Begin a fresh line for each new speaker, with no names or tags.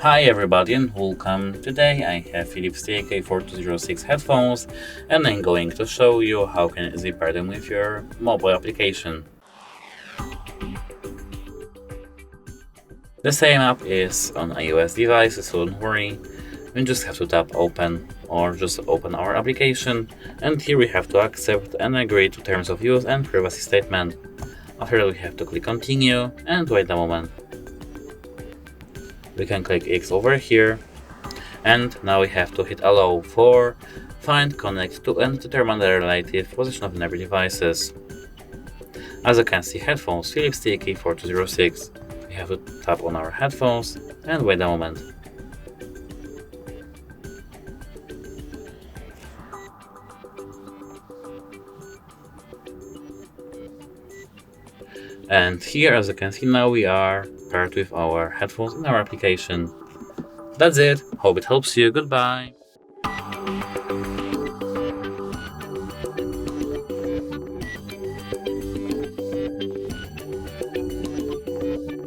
Hi everybody and welcome. Today I have Philips TK4206 headphones and I'm going to show you how you can easily pair them with your mobile application. The same app is on iOS devices, so don't worry. We just have to tap open or just open our application, and here we have to accept and agree to terms of use and privacy statement. After that we have to click continue and wait a moment. We can click X over here, and now we have to hit allow for find, connect to, and determine the relative position of nearby devices. As you can see, headphones Philips TK4206. We have to tap on our headphones and wait a moment. And here, as you can see, now we are paired with our headphones in our application. That's it. Hope it helps you. Goodbye.